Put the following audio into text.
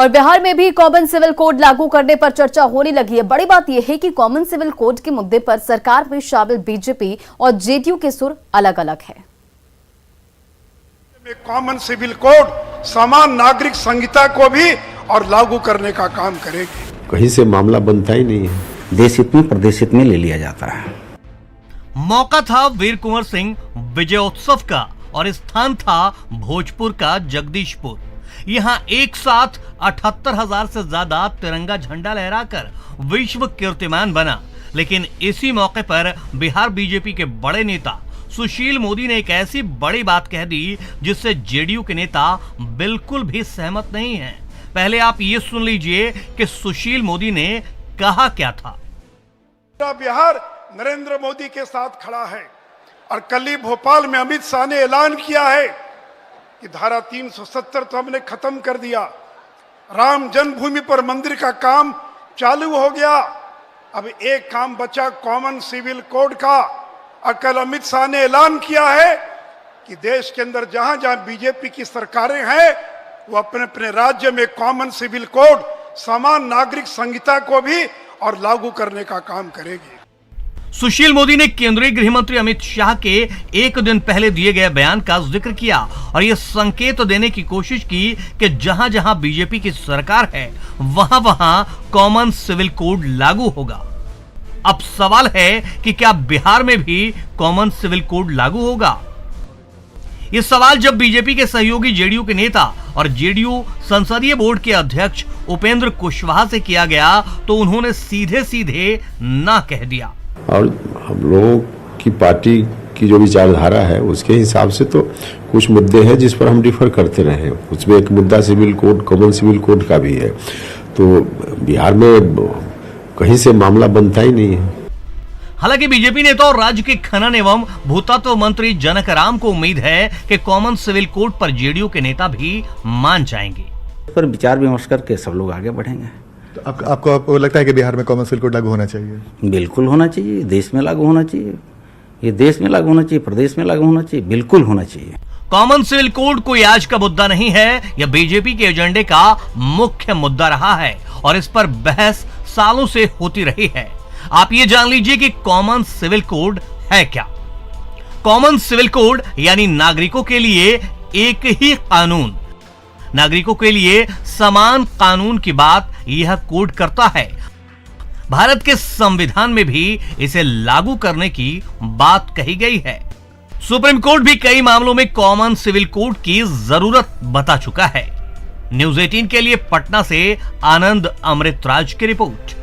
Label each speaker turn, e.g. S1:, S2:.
S1: और बिहार में भी कॉमन सिविल कोड लागू करने पर चर्चा होने लगी है। बड़ी बात यह है कि कॉमन सिविल कोड के मुद्दे पर सरकार में शामिल बीजेपी और जेडीयू के सुर अलग अलग है।
S2: कॉमन सिविल कोड समान नागरिक संहिता को भी और लागू करने का काम करेगी।
S3: कहीं से मामला बनता ही नहीं है,
S4: देश हित में प्रदेश हित में ले लिया जाता है।
S5: मौका था वीर कुंवर सिंह विजयोत्सव का और स्थान था भोजपुर का जगदीशपुर। यहाँ एक साथ 78,000 से ज्यादा तिरंगा झंडा लहराकर विश्व कीर्तिमान बना। लेकिन इसी मौके पर बिहार बीजेपी के बड़े नेता सुशील मोदी ने एक ऐसी बड़ी बात कह दी जिससे जेडीयू के नेता बिल्कुल भी सहमत नहीं हैं। पहले आप ये सुन लीजिए कि सुशील मोदी ने कहा क्या था।
S2: बिहार नरेंद्र मोदी के साथ खड़ा है और कल ही भोपाल में अमित शाह ने ऐलान किया है कि धारा 370 तो हमने खत्म कर दिया, राम जन्मभूमि पर मंदिर का काम चालू हो गया, अब एक काम बचा कॉमन सिविल कोड का। और कल अमित शाह ने ऐलान किया है कि देश के अंदर जहां जहां बीजेपी की सरकारें हैं वो अपने अपने राज्य में कॉमन सिविल कोड समान नागरिक संहिता को भी और लागू करने का काम करेगी।
S5: सुशील मोदी ने केंद्रीय गृह मंत्री अमित शाह के एक दिन पहले दिए गए बयान का जिक्र किया और यह संकेत देने की कोशिश की कि जहां जहां बीजेपी की सरकार है वहां वहां कॉमन सिविल कोड लागू होगा। अब सवाल है कि क्या बिहार में भी कॉमन सिविल कोड लागू होगा? यह सवाल जब बीजेपी के सहयोगी जेडीयू के नेता और जेडीयू संसदीय बोर्ड के अध्यक्ष उपेंद्र कुशवाहा से किया गया तो उन्होंने सीधे सीधे ना कह दिया।
S3: और हम लोगों की पार्टी की जो विचारधारा है उसके हिसाब से तो कुछ मुद्दे हैं जिस पर हम डिफर करते रहे। उसमें एक मुद्दा civil code, common civil code का भी है। तो बिहार में कहीं से मामला बनता ही नहीं है।
S5: हालांकि बीजेपी नेता और राज्य के खनन एवं भूतत्व मंत्री जनक राम को उम्मीद है कि कॉमन सिविल कोड पर जेडीयू के नेता भी मान जाएंगे।
S4: इस पर विचार विमर्श करके सब लोग आगे बढ़ेंगे।
S6: तो आपको लगता है कि बिहार में कॉमन सिविल कोड लागू होना चाहिए?
S4: बिल्कुल होना चाहिए, देश में लागू होना चाहिए, ये देश में लागू होना चाहिए, प्रदेश में लागू होना चाहिए, बिल्कुल होना चाहिए।
S5: कॉमन सिविल कोड कोई आज का मुद्दा नहीं है, यह बीजेपी के एजेंडे का मुख्य मुद्दा रहा है और इस पर बहस सालों से होती रही है। आप ये जान लीजिए कि कॉमन सिविल कोड है क्या। कॉमन सिविल कोड यानी नागरिकों के लिए एक ही कानून, नागरिकों के लिए समान कानून की बात यह कोड करता है। भारत के संविधान में भी इसे लागू करने की बात कही गई है। सुप्रीम कोर्ट भी कई मामलों में कॉमन सिविल कोड की जरूरत बता चुका है। न्यूज़ 18 के लिए पटना से आनंद अमृतराज की रिपोर्ट।